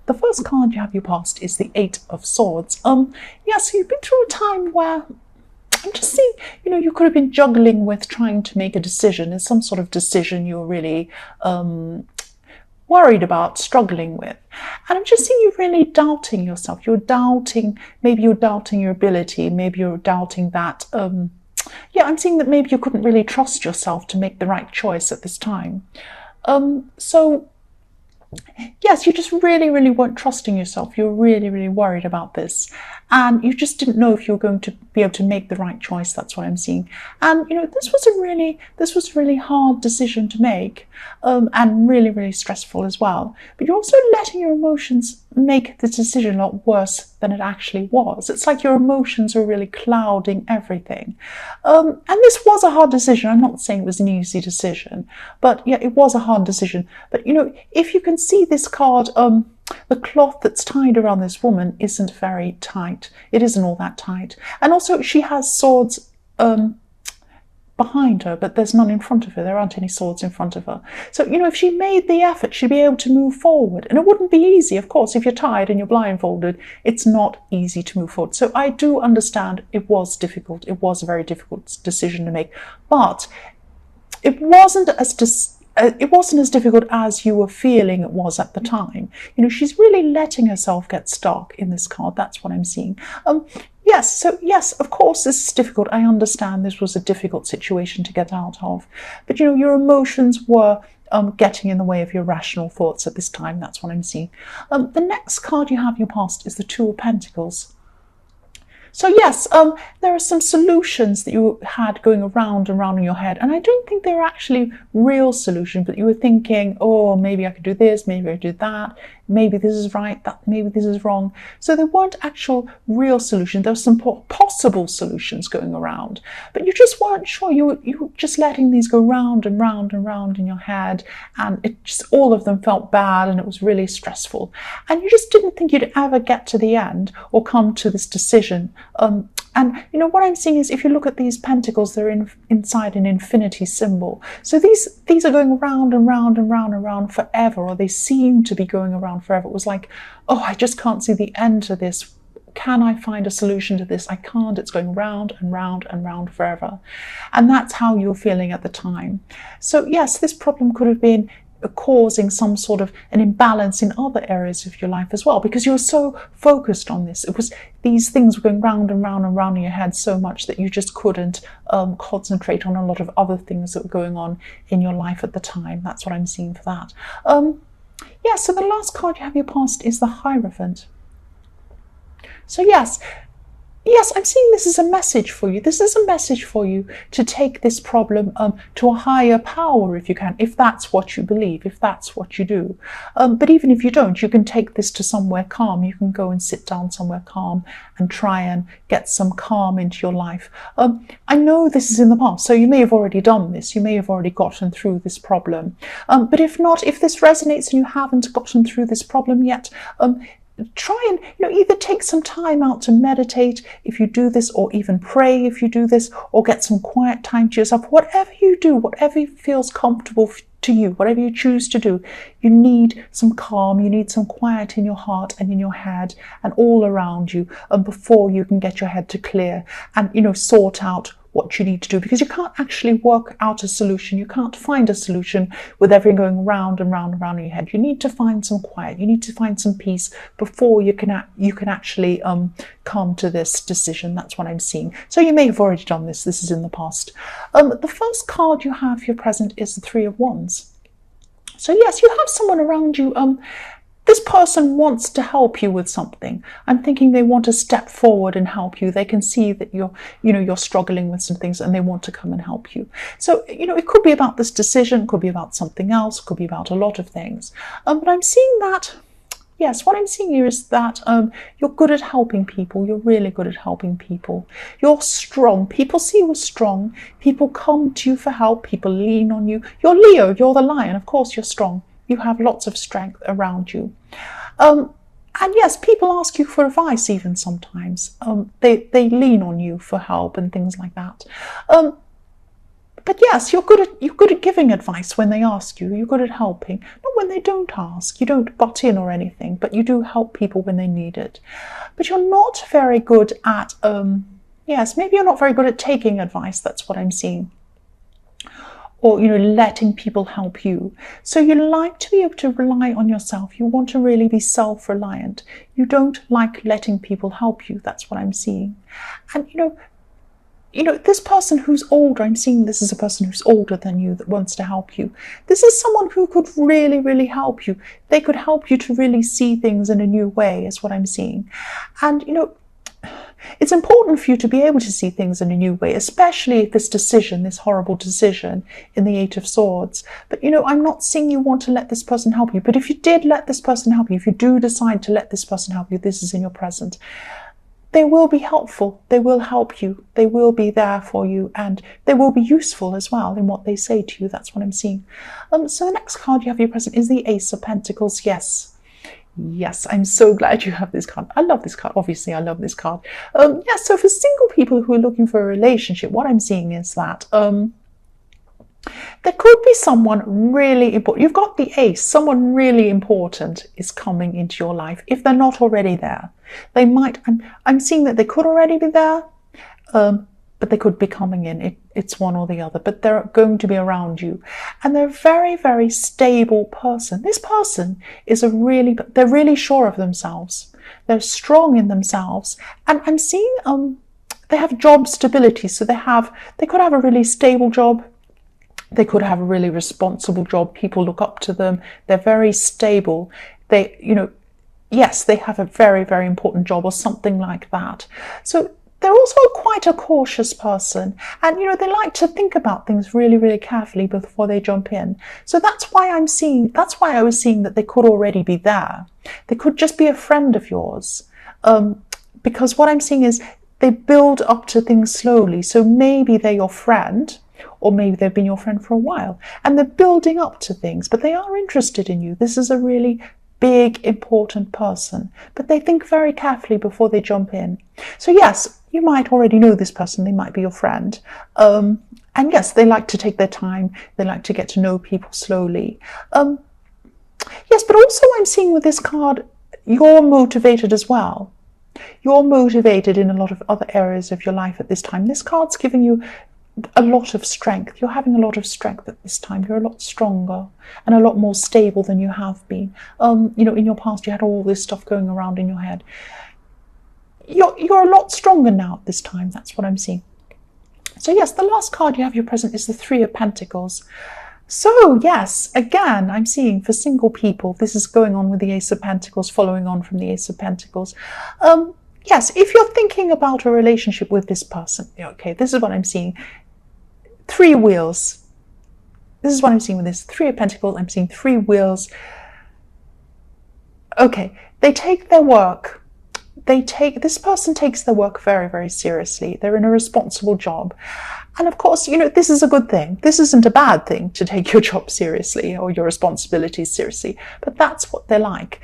the first card you have your past is the Eight of Swords. Yes, you've been through a time where I'm just seeing, you could have been juggling with trying to make a decision. It's some sort of decision you're really worried about, struggling with. And I'm just seeing you really doubting yourself. Maybe you're doubting your ability. Maybe you're doubting that, I'm seeing that maybe you couldn't really trust yourself to make the right choice at this time. So yes, you just really, really weren't trusting yourself. You're really, really worried about this. And you just didn't know if you were going to be able to make the right choice. That's what I'm seeing. And, this was a really hard decision to make, and really, really stressful as well. But you're also letting your emotions make the decision a lot worse than it actually was. It's like your emotions are really clouding everything. And this was a hard decision. I'm not saying it was an easy decision, but yeah, it was a hard decision. But, if you can see this card, the cloth that's tied around this woman isn't very tight. It isn't all that tight. And also she has swords behind her, but there's none in front of her. There aren't any swords in front of her. So, if she made the effort, she'd be able to move forward. And it wouldn't be easy, of course. If you're tied and you're blindfolded, it's not easy to move forward. So I do understand it was difficult. It was a very difficult decision to make. But it wasn't as difficult as you were feeling it was at the time. She's really letting herself get stuck in this card. That's what I'm seeing. Yes, of course this is difficult. I understand this was a difficult situation to get out of. But, your emotions were getting in the way of your rational thoughts at this time. That's what I'm seeing. The next card you have in your past is the Two of Pentacles. So yes, there are some solutions that you had going around and around in your head, and I don't think they were actually real solutions, but you were thinking, oh, maybe I could do this, maybe I could do that, maybe this is right, maybe this is wrong. So there weren't actual real solutions. There were some possible solutions going around, but you just weren't sure. You were just letting these go round and round and round in your head, and all of them felt bad, and it was really stressful. And you just didn't think you'd ever get to the end or come to this decision. And what I'm seeing is, if you look at these pentacles, they're inside an infinity symbol. So these are going round and round and round and round forever, or they seem to be going around forever. It was like, oh, I just can't see the end to this. Can I find a solution to this? I can't. It's going round and round and round forever. And that's how you're feeling at the time. So yes, this problem could have been causing some sort of an imbalance in other areas of your life as well, because you were so focused on this. It was these things were going round and round and round in your head so much that you just couldn't concentrate on a lot of other things that were going on in your life at the time. That's what I'm seeing for that. So the last card you have in your past is the Hierophant. So yes, I'm seeing this as a message for you. This is a message for you to take this problem to a higher power if you can, if that's what you believe, if that's what you do. But even if you don't, you can take this to somewhere calm. You can go and sit down somewhere calm and try and get some calm into your life. I know this is in the past, so you may have already done this. You may have already gotten through this problem. But if not, if this resonates and you haven't gotten through this problem yet, try and either take some time out to meditate if you do this, or even pray if you do this, or get some quiet time to yourself. Whatever you do, whatever feels comfortable to you, whatever you choose to do, you need some calm, you need some quiet in your heart and in your head and all around you, before you can get your head to clear and sort out what you need to do, because you can't actually work out a solution. You can't find a solution with everything going round and round and round in your head. You need to find some quiet. You need to find some peace before you can actually come to this decision. That's what I'm seeing. So you may have already done this. This is in the past. The first card you have for your present is the Three of Wands. So yes, you have someone around you. This person wants to help you with something. I'm thinking they want to step forward and help you. They can see that you're struggling with some things, and they want to come and help you. So, it could be about this decision, it could be about something else, it could be about a lot of things. But I'm seeing that, yes, what I'm seeing here is that you're good at helping people. You're really good at helping people. You're strong. People see you as strong. People come to you for help. People lean on you. You're Leo. You're the lion. Of course, you're strong. You have lots of strength around you. And yes, people ask you for advice even sometimes. They lean on you for help and things like that. But But yes, you're good at giving advice when they ask you. You're good at helping. Not when they don't ask. You don't butt in or anything, but you do help people when they need it. But you're not very good at, yes, maybe you're not very good at taking advice. That's what I'm seeing. Or, letting people help you. So you like to be able to rely on yourself. You want to really be self-reliant. You don't like letting people help you. That's what I'm seeing. And, this person who's older, I'm seeing this is a person who's older than you that wants to help you. This is someone who could really, really help you. They could help you to really see things in a new way, is what I'm seeing. And, it's important for you to be able to see things in a new way, especially if this horrible decision in the Eight of Swords. But, I'm not seeing you want to let this person help you. But if you did let this person help you, if you do decide to let this person help you, this is in your present. They will be helpful. They will help you. They will be there for you, and they will be useful as well in what they say to you. That's what I'm seeing. So the next card you have for your present is the Ace of Pentacles. Yes, I'm so glad you have this card. I love this card. Obviously, I love this card. So for single people who are looking for a relationship, what I'm seeing is that there could be someone really important. You've got the Ace. Someone really important is coming into your life. If they're not already there, they might. I'm seeing that they could already be there, but they could be coming in. It's one or the other, but they're going to be around you. And they're a very, very stable person. This person is they're really sure of themselves. They're strong in themselves. And I'm seeing they have job stability. So they could have a really stable job. They could have a really responsible job. People look up to them. They're very stable. Yes, they have a very, very important job or something like that. So they're also quite a cautious person, and they like to think about things really, really carefully before they jump in. So that's why I was seeing that they could already be there. They could just be a friend of yours, because what I'm seeing is they build up to things slowly. So maybe they're your friend, or maybe they've been your friend for a while, and they're building up to things, but they are interested in you. This is a really big, important person, but they think very carefully before they jump in. So yes, you might already know this person. They might be your friend. And yes, they like to take their time. They like to get to know people slowly. Yes, but also I'm seeing with this card, you're motivated as well. You're motivated in a lot of other areas of your life at this time. This card's giving you a lot of strength. You're having a lot of strength at this time. You're a lot stronger and a lot more stable than you have been. In your past, you had all this stuff going around in your head. You're a lot stronger now at this time. That's what I'm seeing. So yes, the last card you have your present is the Three of Pentacles. So yes, again, I'm seeing for single people, this is going on with the Ace of Pentacles, following on from the Ace of Pentacles. Yes, if you're thinking about a relationship with this person, okay, this is what I'm seeing. Three wheels. This is what I'm seeing with this Three of Pentacles. I'm seeing three wheels. Okay, they take their work. This person takes their work very, very seriously. They're in a responsible job. And of course, this is a good thing. This isn't a bad thing to take your job seriously or your responsibilities seriously, but that's what they're like.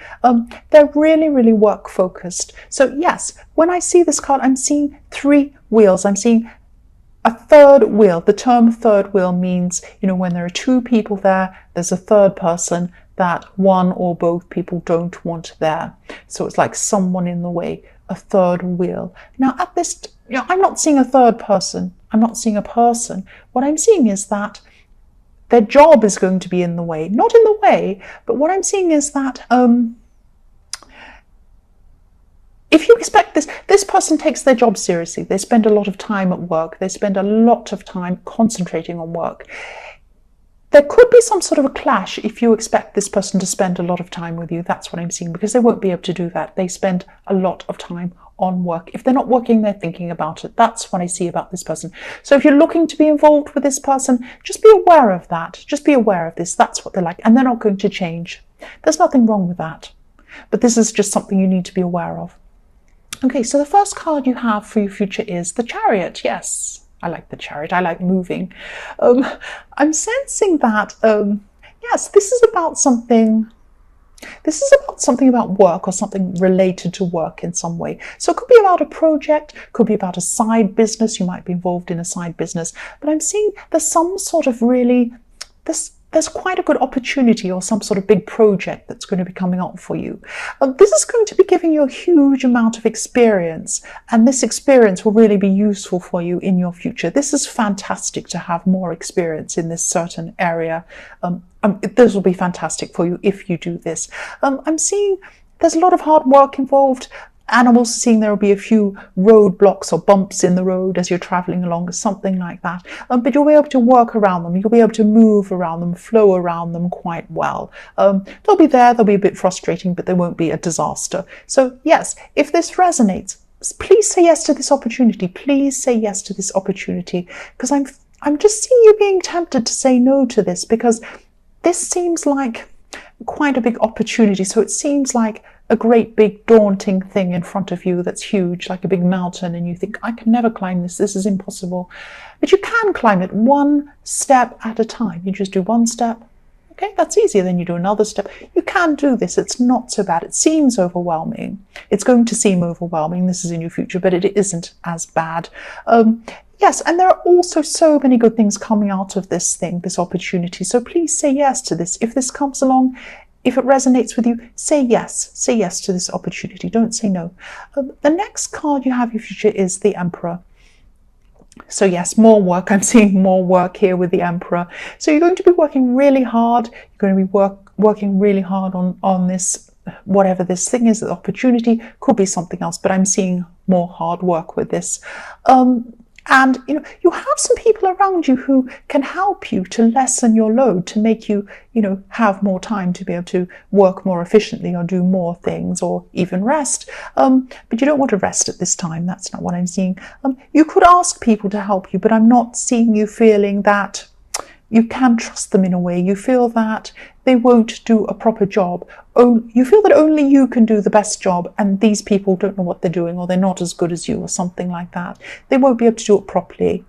They're really, really work focused. So yes, when I see this card, I'm seeing three wheels. I'm seeing a third wheel. The term third wheel means, when there are two people there, there's a third person that one or both people don't want there. So it's like someone in the way, a third wheel. Now at this, I'm not seeing a third person. I'm not seeing a person. What I'm seeing is that their job is going to be in the way. Not in the way, but what I'm seeing is that if you expect this person takes their job seriously. They spend a lot of time at work. They spend a lot of time concentrating on work. There could be some sort of a clash if you expect this person to spend a lot of time with you. That's what I'm seeing, because they won't be able to do that. They spend a lot of time on work. If they're not working, they're thinking about it. That's what I see about this person. So if you're looking to be involved with this person, just be aware of that. Just be aware of this. That's what they're like. And they're not going to change. There's nothing wrong with that. But this is just something you need to be aware of. Okay, so the first card you have for your future is the Chariot. Yes. I like the Chariot. I like moving. I'm sensing that, yes, this is about something. This is about something about work or something related to work in some way. So it could be about a project, could be about a side business. You might be involved in a side business, but I'm seeing there's some sort of there's quite a good opportunity or some sort of big project that's going to be coming up for you. This is going to be giving you a huge amount of experience, and this experience will really be useful for you in your future. This is fantastic to have more experience in this certain area. This will be fantastic for you if you do this. I'm seeing there's a lot of hard work involved. And I'm also seeing there will be a few roadblocks or bumps in the road as you're traveling along, something like that. But you'll be able to work around them. You'll be able to move around them, flow around them quite well. They'll be there. They'll be a bit frustrating, but they won't be a disaster. So yes, if this resonates, please say yes to this opportunity. Please say yes to this opportunity, because I'm just seeing you being tempted to say no to this, because this seems like quite a big opportunity. So it seems like a great big daunting thing in front of you that's huge, like a big mountain, and you think, I can never climb this, this is impossible. But you can climb it one step at a time. You just do one step. Okay, that's easier. Then you do another step. You can do this. It's not so bad. It seems overwhelming. It's going to seem overwhelming. This is in your future, but it isn't as bad. Yes, and there are also so many good things coming out of this thing, this opportunity. So please say yes to this. If this comes along, if it resonates with you, say yes. Say yes to this opportunity. Don't say no. The next card you have in your future is the Emperor. So yes, more work. I'm seeing more work here with the Emperor. So you're going to be working really hard. You're going to be working really hard on this, whatever this thing is, the opportunity. Could be something else, but I'm seeing more hard work with this. And you have some people around you who can help you to lessen your load, to make you, have more time to be able to work more efficiently or do more things or even rest. But you don't want to rest at this time. That's not what I'm seeing. You could ask people to help you, but I'm not seeing you feeling that you can trust them in a way. You feel that they won't do a proper job. You feel that only you can do the best job, and these people don't know what they're doing, or they're not as good as you, or something like that. They won't be able to do it properly.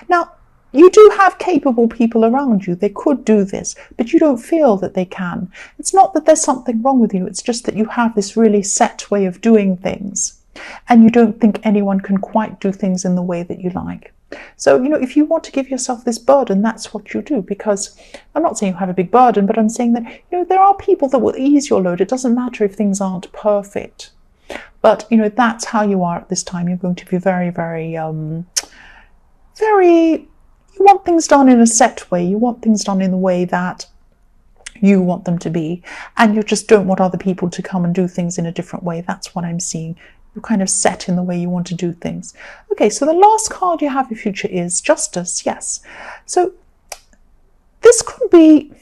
Now, you do have capable people around you. They could do this, but you don't feel that they can. It's not that there's something wrong with you. It's just that you have this really set way of doing things, and you don't think anyone can quite do things in the way that you like. So, if you want to give yourself this burden, that's what you do, because I'm not saying you have a big burden, but I'm saying that, there are people that will ease your load. It doesn't matter if things aren't perfect, but, that's how you are at this time. You're going to be very, very, you want things done in a set way. You want things done in the way that you want them to be, and you just don't want other people to come and do things in a different way. That's what I'm seeing. You're kind of set in the way you want to do things. Okay, so the last card you have in future is Justice. Yes. So this could be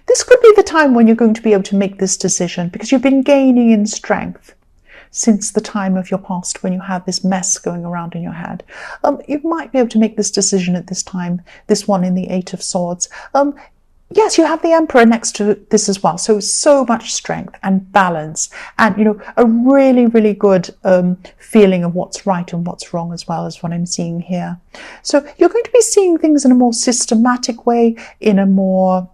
the time when you're going to be able to make this decision, because you've been gaining in strength since the time of your past when you had this mess going around in your head. You might be able to make this decision at this time, this one in the Eight of Swords. Yes, you have the Emperor next to this as well. So much strength and balance, and, a really, really good feeling of what's right and what's wrong as well, as what I'm seeing here. So you're going to be seeing things in a more systematic way, in a more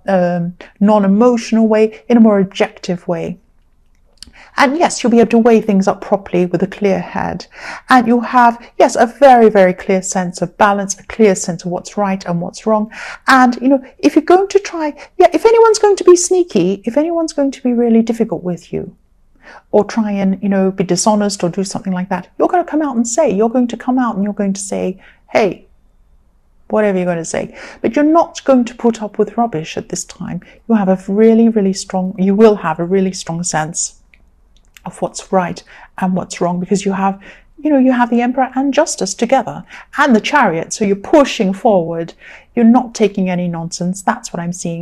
non-emotional way, in a more objective way. And yes, you'll be able to weigh things up properly with a clear head. And you'll have, yes, a very, very clear sense of balance, a clear sense of what's right and what's wrong. And, if you're going to try, if anyone's going to be sneaky, if anyone's going to be really difficult with you, or try and, be dishonest or do something like that, you're going to come out and say, you're going to come out and you're going to say, hey, whatever you're going to say. But you're not going to put up with rubbish at this time. You will have a really strong sense of what's right and what's wrong, because you have the Emperor and Justice together, and the Chariot. So you're pushing forward. You're not taking any nonsense. That's what I'm seeing.